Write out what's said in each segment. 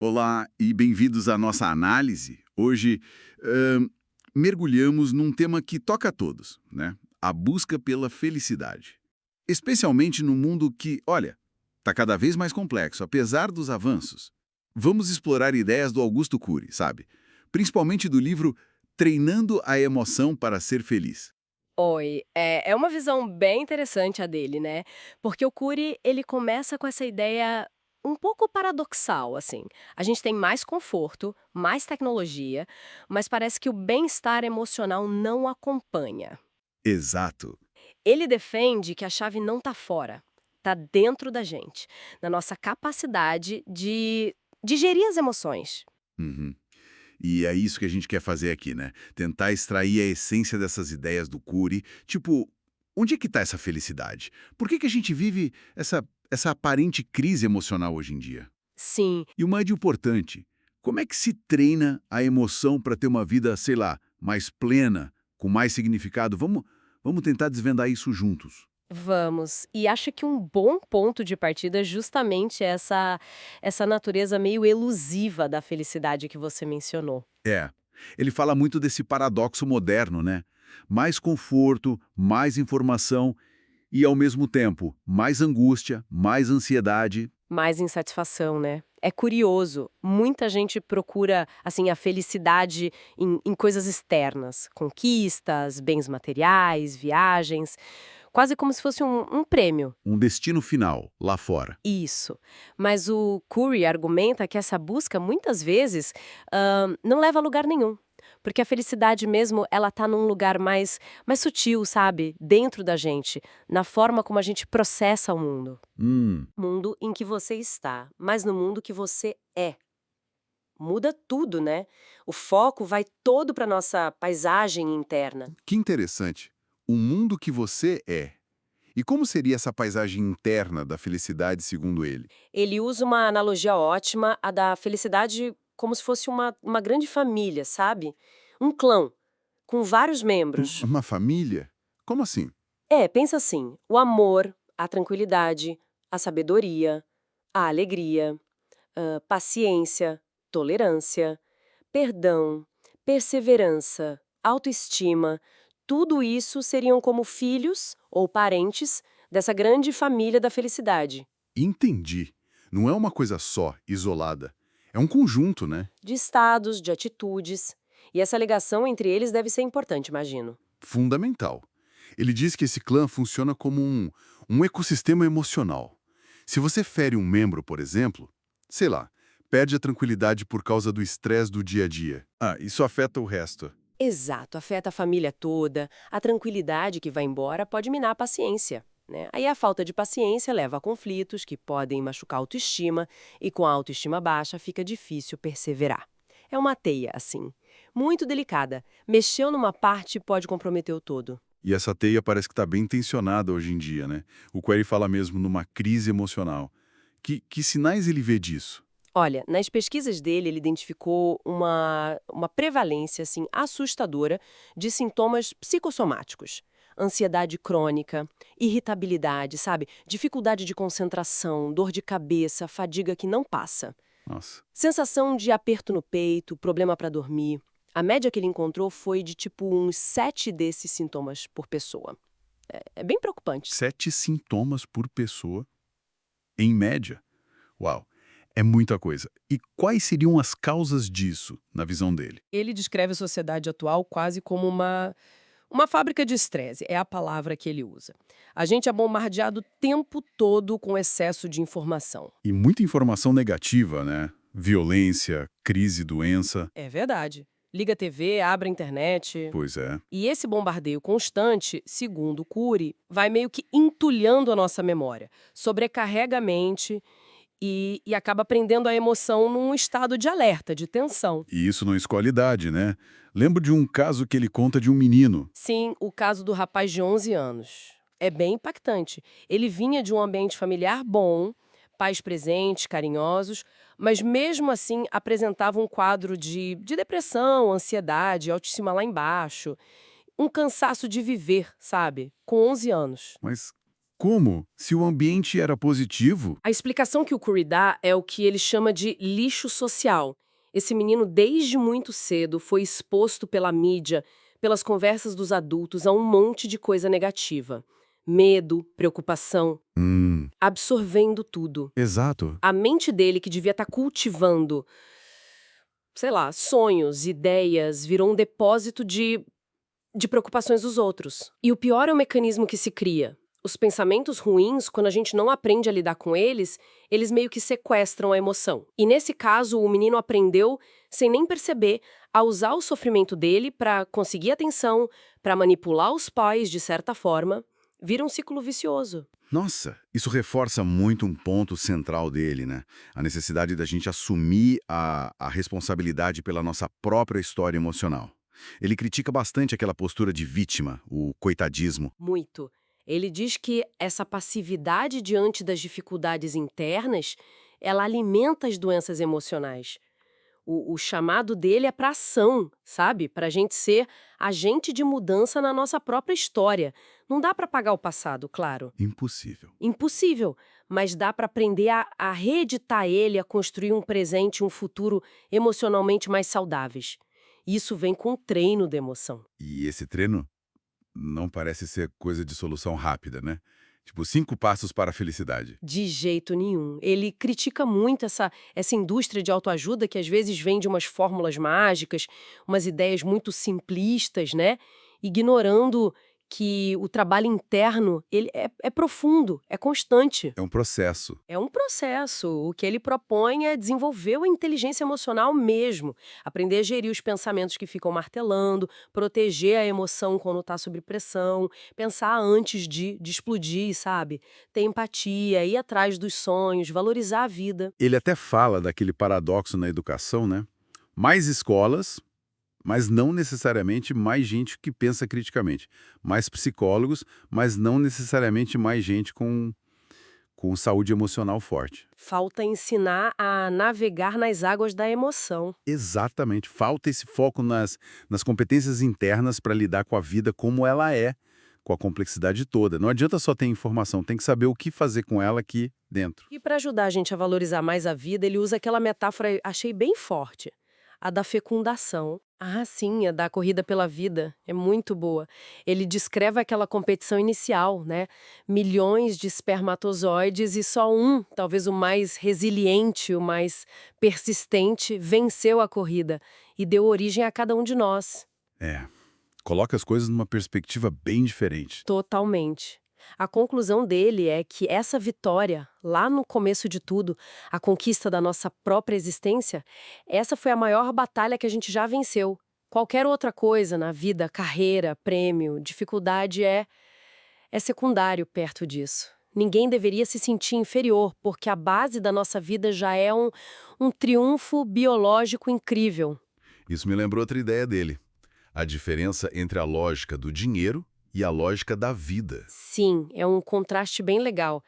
Olá e bem-vindos à nossa análise. Hoje, ahn, mergulhamos num tema que toca a todos, né? A busca pela felicidade. Especialmente no mundo que, olha, está cada vez mais complexo, apesar dos avanços. Vamos explorar ideias do Augusto Cury, sabe? Principalmente do livro Treinando a Emoção para Ser Feliz. Oi, é uma visão bem interessante a dele, né? Porque o Cury, ele começa com essa ideia um pouco paradoxal, assim. A gente tem mais conforto, mais tecnologia, mas parece que o bem-estar emocional não acompanha. Exato. Ele defende que a chave não tá fora, tá dentro da gente, na nossa capacidade de digerir as emoções. Uhum. E é isso que a gente quer fazer aqui, né? Tentar extrair a essência dessas ideias do Cury. Tipo, onde é que está essa felicidade? Por que a gente vive essa aparente crise emocional hoje em dia? Sim. E o mais importante, como é que se treina a emoção para ter uma vida, sei lá, mais plena, com mais significado? Vamos tentar desvendar isso juntos. Vamos. E acho que um bom ponto de partida é justamente essa natureza meio elusiva da felicidade que você mencionou. É. Ele fala muito desse paradoxo moderno, né? Mais conforto, mais informação e, ao mesmo tempo, mais angústia, mais ansiedade. Mais insatisfação, né? É curioso, muita gente procura, assim, a felicidade em coisas externas, conquistas, bens materiais, viagens, quase como se fosse um prêmio. Um destino final, lá fora. Isso. Mas o Curry argumenta que essa busca, muitas vezes, não leva a lugar nenhum. Porque a felicidade mesmo, ela tá num lugar mais sutil, sabe? Dentro da gente, na forma como a gente processa o mundo. Hum, Mundo em que você está, mas no mundo que você é. Muda tudo, né? O foco vai todo para nossa paisagem interna. Que interessante. O mundo que você é. E como seria essa paisagem interna da felicidade, segundo ele? Ele usa uma analogia ótima, a da felicidade como se fosse uma grande família, sabe? Um clã, com vários membros. Uma família? Como assim? Pensa assim: o amor, a tranquilidade, a sabedoria, a alegria, paciência, tolerância, perdão, perseverança, autoestima, tudo isso seriam como filhos ou parentes dessa grande família da felicidade. Entendi. Não é uma coisa só, isolada. É um conjunto, né? De estados, de atitudes. E essa ligação entre eles deve ser importante, imagino. Fundamental. Ele diz que esse clã funciona como um ecossistema emocional. Se você fere um membro, por exemplo, sei lá, perde a tranquilidade por causa do estresse do dia a dia. Ah, isso afeta o resto. Exato, afeta a família toda, a tranquilidade que vai embora pode minar a paciência. Né? Aí a falta de paciência leva a conflitos que podem machucar a autoestima, e com a autoestima baixa fica difícil perseverar. É uma teia, assim, muito delicada. Mexeu numa parte pode comprometer o todo. E essa teia parece que está bem tensionada hoje em dia, né? O Query fala mesmo numa crise emocional. Que sinais ele vê disso? Olha, nas pesquisas dele, ele identificou uma prevalência assim, assustadora de sintomas psicossomáticos. Ansiedade crônica, irritabilidade, sabe? Dificuldade de concentração, dor de cabeça, fadiga que não passa. Nossa. Sensação de aperto no peito, problema para dormir. A média que ele encontrou foi de tipo uns 7 desses sintomas por pessoa. É bem preocupante. 7 sintomas por pessoa, em média. Uau, é muita coisa. E quais seriam as causas disso, na visão dele? Ele descreve a sociedade atual quase como uma fábrica de estresse, é a palavra que ele usa. A gente é bombardeado o tempo todo com excesso de informação. E muita informação negativa, né? Violência, crise, doença. É verdade. Liga a TV, abre a internet. Pois é. E esse bombardeio constante, segundo Cury, vai meio que entulhando a nossa memória, sobrecarrega a mente e acaba prendendo a emoção num estado de alerta, de tensão. E isso não escolhe idade, né? Lembro de um caso que ele conta de um menino. Sim, o caso do rapaz de 11 anos. É bem impactante. Ele vinha de um ambiente familiar bom, pais presentes, carinhosos, mas mesmo assim apresentava um quadro de depressão, ansiedade, autoestima lá embaixo. Um cansaço de viver, sabe? Com 11 anos. Mas Como? Se o ambiente era positivo? A explicação que o Curry dá é o que ele chama de lixo social. Esse menino, desde muito cedo, foi exposto pela mídia, pelas conversas dos adultos, a um monte de coisa negativa. Medo, preocupação, absorvendo tudo. Exato. A mente dele, que devia estar cultivando, sei lá, sonhos, ideias, virou um depósito de preocupações dos outros. E o pior é o mecanismo que se cria. Os pensamentos ruins, quando a gente não aprende a lidar com eles, eles meio que sequestram a emoção. E nesse caso, o menino aprendeu, sem nem perceber, a usar o sofrimento dele para conseguir atenção, para manipular os pais de certa forma. Vira um ciclo vicioso. Nossa, isso reforça muito um ponto central dele, né? A necessidade da gente assumir a responsabilidade pela nossa própria história emocional. Ele critica bastante aquela postura de vítima, o coitadismo. Muito. Ele diz que essa passividade diante das dificuldades internas, ela alimenta as doenças emocionais. O chamado dele é para ação, sabe? Para a gente ser agente de mudança na nossa própria história. Não dá para apagar o passado, claro. Impossível. Impossível, mas dá para aprender a reeditar ele, a construir um presente e um futuro emocionalmente mais saudáveis. Isso vem com o treino da emoção. E esse treino não parece ser coisa de solução rápida, né? Tipo, 5 passos para a felicidade. De jeito nenhum. Ele critica muito essa indústria de autoajuda que às vezes vende umas fórmulas mágicas, umas ideias muito simplistas, né? Ignorando que o trabalho interno ele é profundo, é constante. É um processo. É um processo. O que ele propõe é desenvolver a inteligência emocional mesmo. Aprender a gerir os pensamentos que ficam martelando, proteger a emoção quando está sob pressão, pensar antes de explodir, sabe? Ter empatia, ir atrás dos sonhos, valorizar a vida. Ele até fala daquele paradoxo na educação, né? Mais escolas, mas não necessariamente mais gente que pensa criticamente. Mais psicólogos, mas não necessariamente mais gente com saúde emocional forte. Falta ensinar a navegar nas águas da emoção. Exatamente. Falta esse foco nas competências internas para lidar com a vida como ela é, com a complexidade toda. Não adianta só ter informação, tem que saber o que fazer com ela aqui dentro. E para ajudar a gente a valorizar mais a vida, ele usa aquela metáfora, achei bem forte, a da fecundação. Ah, sim, a da corrida pela vida. É muito boa. Ele descreve aquela competição inicial, né? Milhões de espermatozoides e só um, talvez o mais resiliente, o mais persistente, venceu a corrida e deu origem a cada um de nós. É. Coloca as coisas numa perspectiva bem diferente. Totalmente. A conclusão dele é que essa vitória, lá no começo de tudo, a conquista da nossa própria existência, essa foi a maior batalha que a gente já venceu. Qualquer outra coisa na vida, carreira, prêmio, dificuldade é secundário perto disso. Ninguém deveria se sentir inferior, porque a base da nossa vida já é um triunfo biológico incrível. Isso me lembrou outra ideia dele. A diferença entre a lógica do dinheiro e a lógica da vida. Sim, é um contraste bem legal.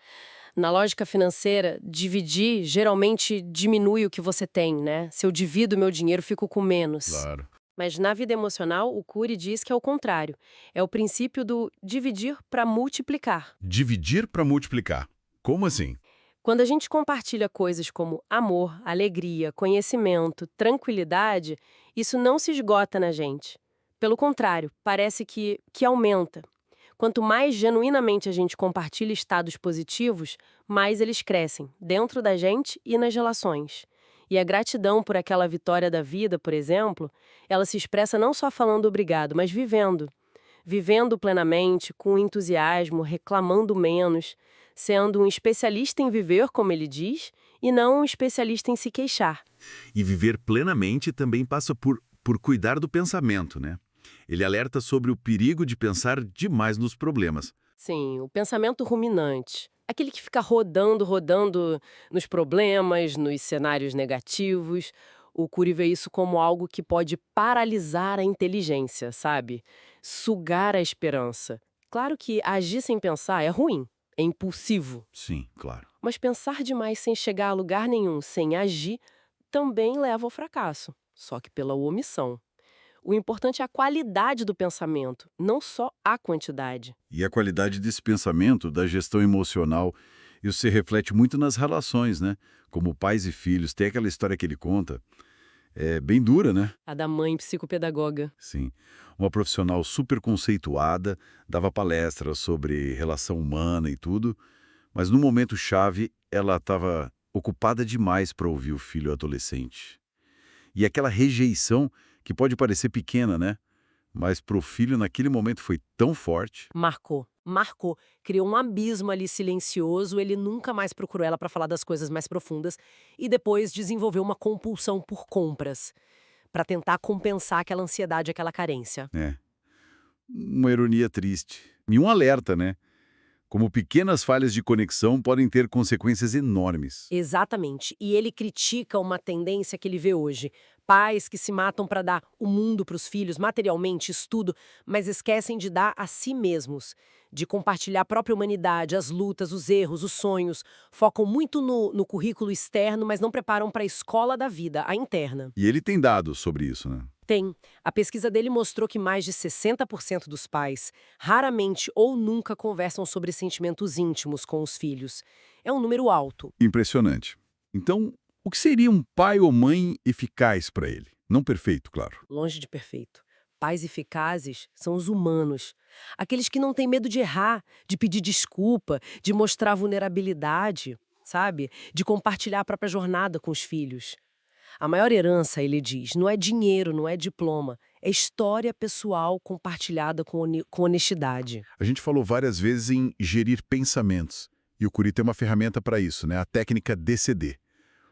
Na lógica financeira, dividir geralmente diminui o que você tem, né? Se eu divido meu dinheiro, fico com menos. Claro. Mas na vida emocional, o Cury diz que é o contrário. É o princípio do dividir para multiplicar. Dividir para multiplicar. Como assim? Quando a gente compartilha coisas como amor, alegria, conhecimento, tranquilidade, isso não se esgota na gente. Pelo contrário, parece que aumenta. Quanto mais genuinamente a gente compartilha estados positivos, mais eles crescem, dentro da gente e nas relações. E a gratidão por aquela vitória da vida, por exemplo, ela se expressa não só falando obrigado, mas vivendo. Vivendo plenamente, com entusiasmo, reclamando menos, sendo um especialista em viver, como ele diz, e não um especialista em se queixar. E viver plenamente também passa por cuidar do pensamento, né? Ele alerta sobre o perigo de pensar demais nos problemas. Sim, o pensamento ruminante. Aquele que fica rodando nos problemas, nos cenários negativos. O Cury vê isso como algo que pode paralisar a inteligência, sabe? Sugar a esperança. Claro que agir sem pensar é ruim, é impulsivo. Sim, claro. Mas pensar demais sem chegar a lugar nenhum, sem agir, também leva ao fracasso, só que pela omissão. O importante é a qualidade do pensamento, não só a quantidade. E a qualidade desse pensamento, da gestão emocional, isso se reflete muito nas relações, né? Como pais e filhos. Tem aquela história que ele conta, é bem dura, né? A da mãe psicopedagoga. Sim. Uma profissional super conceituada, dava palestras sobre relação humana e tudo, mas no momento chave ela estava ocupada demais para ouvir o filho adolescente. E aquela rejeição, que pode parecer pequena, né? Mas para o filho naquele momento foi tão forte. Marcou. Marcou. Criou um abismo ali silencioso, ele nunca mais procurou ela para falar das coisas mais profundas e depois desenvolveu uma compulsão por compras, para tentar compensar aquela ansiedade, aquela carência. É. Uma ironia triste. E um alerta, né? Como pequenas falhas de conexão podem ter consequências enormes. Exatamente. E ele critica uma tendência que ele vê hoje. Pais que se matam para dar o mundo para os filhos, materialmente, estudo, mas esquecem de dar a si mesmos, de compartilhar a própria humanidade, as lutas, os erros, os sonhos. Focam muito no currículo externo, mas não preparam para a escola da vida, a interna. E ele tem dados sobre isso, né? Tem. A pesquisa dele mostrou que mais de 60% dos pais raramente ou nunca conversam sobre sentimentos íntimos com os filhos. É um número alto. Impressionante. Então, o que seria um pai ou mãe eficaz para ele? Não perfeito, claro. Longe de perfeito. Pais eficazes são os humanos. Aqueles que não têm medo de errar, de pedir desculpa, de mostrar vulnerabilidade, sabe? De compartilhar a própria jornada com os filhos. A maior herança, ele diz, não é dinheiro, não é diploma, é história pessoal compartilhada com honestidade. A gente falou várias vezes em gerir pensamentos. E o Curi tem uma ferramenta para isso, né? A técnica DCD.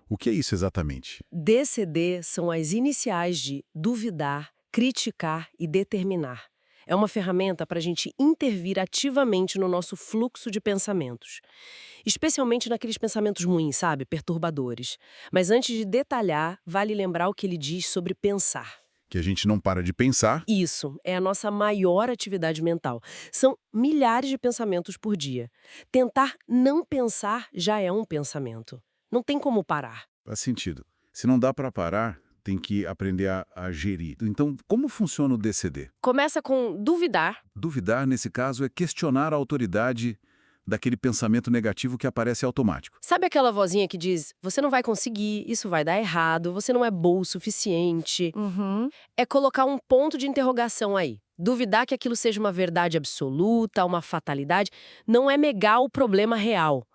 O que é isso exatamente? DCD são as iniciais de duvidar, criticar e determinar. É uma ferramenta para a gente intervir ativamente no nosso fluxo de pensamentos. Especialmente naqueles pensamentos ruins, sabe? Perturbadores. Mas antes de detalhar, vale lembrar o que ele diz sobre pensar. Que a gente não para de pensar. Isso é a nossa maior atividade mental. São milhares de pensamentos por dia. Tentar não pensar já é um pensamento. Não tem como parar. Faz sentido. Se não dá para parar, tem que aprender a gerir. Então, como funciona o DCD? Começa com duvidar. Duvidar, nesse caso, é questionar a autoridade daquele pensamento negativo que aparece automático. Sabe aquela vozinha que diz, você não vai conseguir, isso vai dar errado, você não é bom o suficiente? É colocar um ponto de interrogação aí. Duvidar que aquilo seja uma verdade absoluta, uma fatalidade, não é negar o problema real,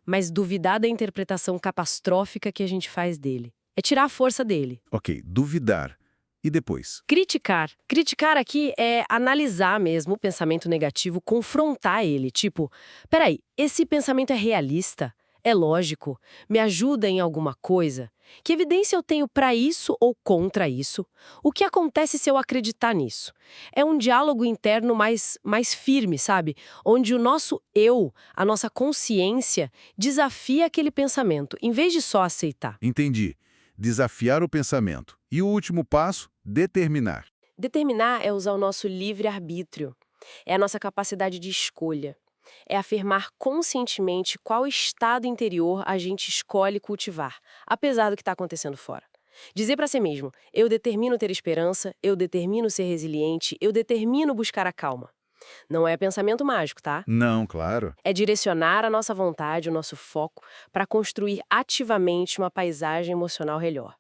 mas duvidar da interpretação catastrófica que a gente faz dele. É tirar a força dele. Ok, duvidar. E depois? Criticar. Criticar aqui é analisar mesmo o pensamento negativo, confrontar ele. Tipo, peraí, esse pensamento é realista? É lógico? Me ajuda em alguma coisa? Que evidência eu tenho para isso ou contra isso? O que acontece se eu acreditar nisso? É um diálogo interno mais firme, sabe? Onde o nosso eu, a nossa consciência, desafia aquele pensamento, em vez de só aceitar. Entendi. Desafiar o pensamento. E o último passo, determinar. Determinar é usar o nosso livre-arbítrio. É a nossa capacidade de escolha. É afirmar conscientemente qual estado interior a gente escolhe cultivar, apesar do que está acontecendo fora. Dizer para si mesmo, eu determino ter esperança, eu determino ser resiliente, eu determino buscar a calma. Não é pensamento mágico, tá? Não, claro. É direcionar a nossa vontade, o nosso foco, para construir ativamente uma paisagem emocional melhor.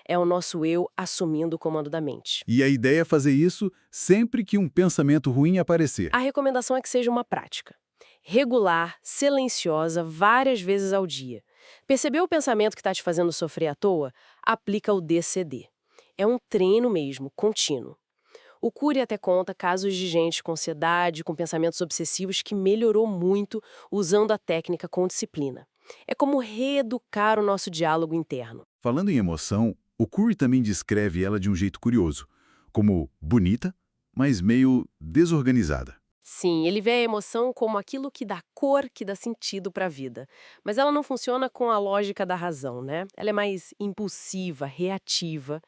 É o nosso eu assumindo o comando da mente. E a ideia é fazer isso sempre que um pensamento ruim aparecer. A recomendação é que seja uma prática. Regular, silenciosa, várias vezes ao dia. Percebeu o pensamento que está te fazendo sofrer à toa? Aplica o DCD. É um treino mesmo, contínuo. O Curi até conta casos de gente com ansiedade, com pensamentos obsessivos que melhorou muito usando a técnica com disciplina. É como reeducar o nosso diálogo interno. Falando em emoção, o Curi também descreve ela de um jeito curioso, como bonita, mas meio desorganizada. Sim, ele vê a emoção como aquilo que dá cor, que dá sentido para a vida. Mas ela não funciona com a lógica da razão, né? Ela é mais impulsiva, reativa.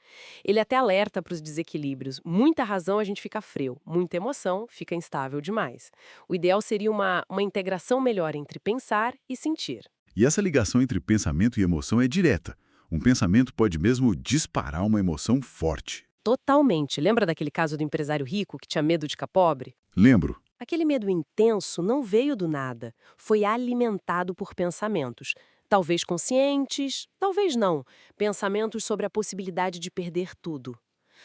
Ele até alerta para os desequilíbrios. Muita razão a gente fica frio, muita emoção fica instável demais. O ideal seria uma integração melhor entre pensar e sentir. E essa ligação entre pensamento e emoção é direta. Um pensamento pode mesmo disparar uma emoção forte. Totalmente. Lembra daquele caso do empresário rico que tinha medo de ficar pobre? Lembro. Aquele medo intenso não veio do nada. Foi alimentado por pensamentos. Talvez conscientes, talvez não. Pensamentos sobre a possibilidade de perder tudo.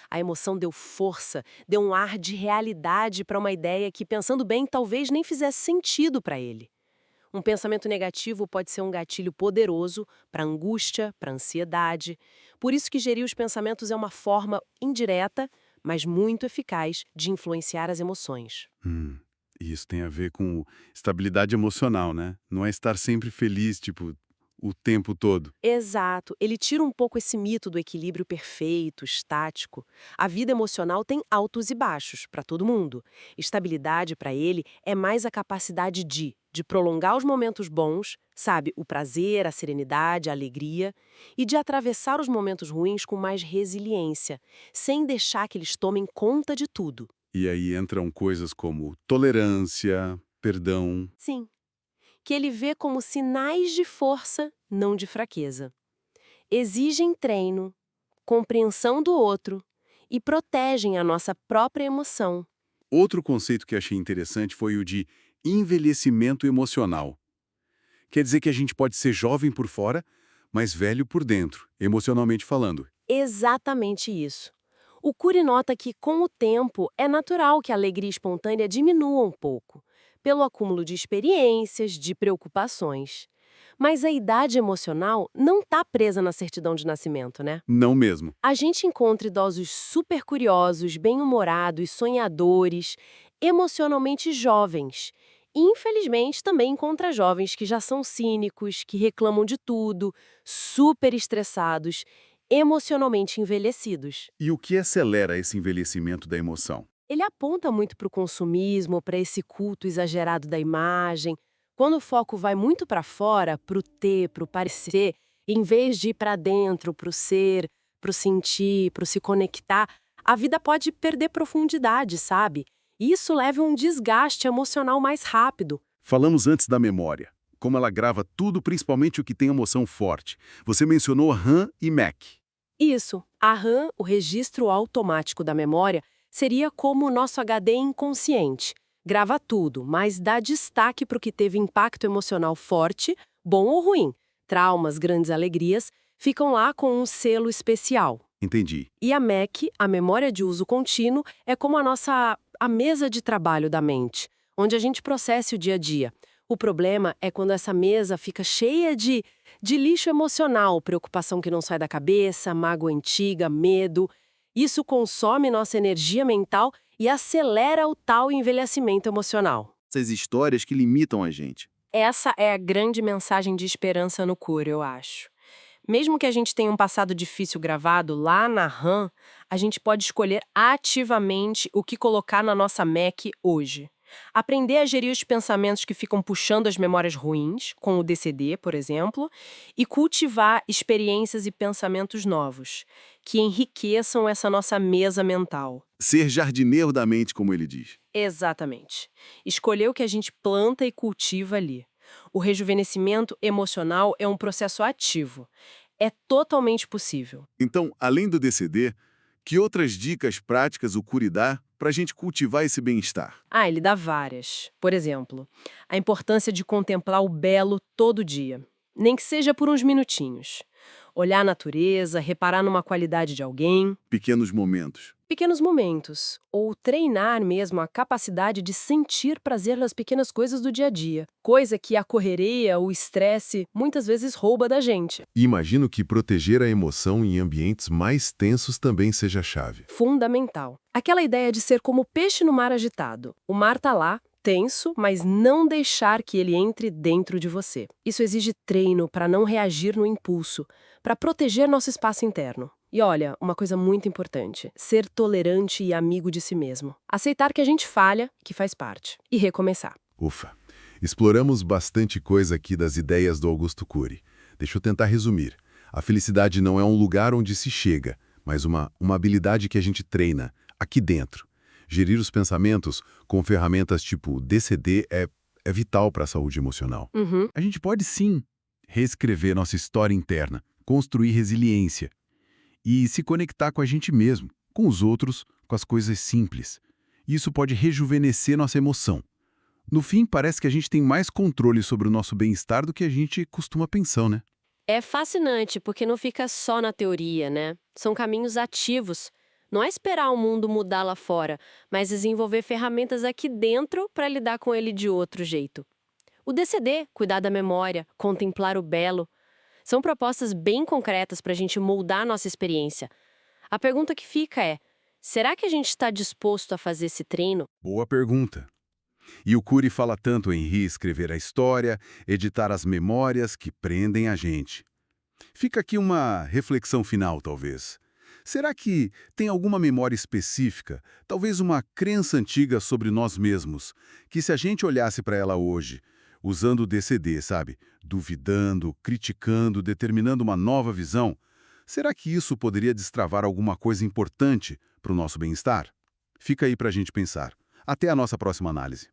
A emoção deu força, deu um ar de realidade para uma ideia que, pensando bem, talvez nem fizesse sentido para ele. Um pensamento negativo pode ser um gatilho poderoso para angústia, para ansiedade. Por isso que gerir os pensamentos é uma forma indireta, mas muito eficaz de influenciar as emoções. E isso tem a ver com estabilidade emocional, né? Não é estar sempre feliz, tipo, o tempo todo. Exato. Ele tira um pouco esse mito do equilíbrio perfeito, estático. A vida emocional tem altos e baixos para todo mundo. Estabilidade para ele é mais a capacidade de prolongar os momentos bons, sabe, o prazer, a serenidade, a alegria, e de atravessar os momentos ruins com mais resiliência, sem deixar que eles tomem conta de tudo. E aí entram coisas como tolerância, perdão. Sim. Que ele vê como sinais de força, não de fraqueza. Exigem treino, compreensão do outro e protegem a nossa própria emoção. Outro conceito que achei interessante foi o de envelhecimento emocional. Quer dizer que a gente pode ser jovem por fora, mas velho por dentro, emocionalmente falando. Exatamente isso. O Cury nota que, com o tempo, é natural que a alegria espontânea diminua um pouco, pelo acúmulo de experiências, de preocupações. Mas a idade emocional não está presa na certidão de nascimento, né? Não mesmo. A gente encontra idosos super curiosos, bem-humorados, sonhadores, emocionalmente jovens. E, infelizmente, também encontra jovens que já são cínicos, que reclamam de tudo, super estressados, emocionalmente envelhecidos. E o que acelera esse envelhecimento da emoção? Ele aponta muito para o consumismo, para esse culto exagerado da imagem. Quando o foco vai muito para fora, para o ter, para o parecer, em vez de ir para dentro, para o ser, para o sentir, para o se conectar, a vida pode perder profundidade, sabe? E isso leva a um desgaste emocional mais rápido. Falamos antes da memória, como ela grava tudo, principalmente o que tem emoção forte. Você mencionou RAM e Mac. Isso, a RAM, o registro automático da memória, seria como o nosso HD inconsciente. Grava tudo, mas dá destaque para o que teve impacto emocional forte, bom ou ruim. Traumas, grandes alegrias, ficam lá com um selo especial. Entendi. E a MEC, a memória de uso contínuo, é como a mesa de trabalho da mente, onde a gente processa o dia a dia. O problema é quando essa mesa fica cheia de lixo emocional, preocupação que não sai da cabeça, mágoa antiga, medo. Isso consome nossa energia mental e acelera o tal envelhecimento emocional. Essas histórias que limitam a gente. Essa é a grande mensagem de esperança no Cury, eu acho. Mesmo que a gente tenha um passado difícil gravado lá na RAM, a gente pode escolher ativamente o que colocar na nossa MEC hoje. Aprender a gerir os pensamentos que ficam puxando as memórias ruins, com o DCD, por exemplo, e cultivar experiências e pensamentos novos, que enriqueçam essa nossa mesa mental. Ser jardineiro da mente, como ele diz. Exatamente. Escolher o que a gente planta e cultiva ali. O rejuvenescimento emocional é um processo ativo. É totalmente possível. Então, além do DCD, que outras dicas práticas o Cury dá para a gente cultivar esse bem-estar? Ele dá várias. Por exemplo, a importância de contemplar o belo todo dia, nem que seja por uns minutinhos. Olhar a natureza, reparar numa qualidade de alguém. Pequenos momentos. Pequenos momentos, ou treinar mesmo a capacidade de sentir prazer nas pequenas coisas do dia a dia, coisa que a correria, o estresse, muitas vezes rouba da gente. E imagino que proteger a emoção em ambientes mais tensos também seja a chave. Fundamental. Aquela ideia de ser como peixe no mar agitado. O mar tá lá, tenso, mas não deixar que ele entre dentro de você. Isso exige treino para não reagir no impulso, para proteger nosso espaço interno. E olha, uma coisa muito importante, ser tolerante e amigo de si mesmo. Aceitar que a gente falha, que faz parte. E recomeçar. Ufa! Exploramos bastante coisa aqui das ideias do Augusto Cury. Deixa eu tentar resumir. A felicidade não é um lugar onde se chega, mas uma habilidade que a gente treina, aqui dentro. Gerir os pensamentos com ferramentas tipo DCD é vital para a saúde emocional. A gente pode sim reescrever nossa história interna, construir resiliência e se conectar com a gente mesmo, com os outros, com as coisas simples. E isso pode rejuvenescer nossa emoção. No fim, parece que a gente tem mais controle sobre o nosso bem-estar do que a gente costuma pensar, né? É fascinante, porque não fica só na teoria, né? São caminhos ativos. Não é esperar o mundo mudar lá fora, mas desenvolver ferramentas aqui dentro para lidar com ele de outro jeito. O DCD, cuidar da memória, contemplar o belo, são propostas bem concretas para a gente moldar a nossa experiência. A pergunta que fica é, será que a gente está disposto a fazer esse treino? Boa pergunta. E o Cury fala tanto em reescrever a história, editar as memórias que prendem a gente. Fica aqui uma reflexão final, talvez. Será que tem alguma memória específica, talvez uma crença antiga sobre nós mesmos, que se a gente olhasse para ela hoje, usando o DCD, sabe? Duvidando, criticando, determinando uma nova visão, será que isso poderia destravar alguma coisa importante para o nosso bem-estar? Fica aí para a gente pensar. Até a nossa próxima análise.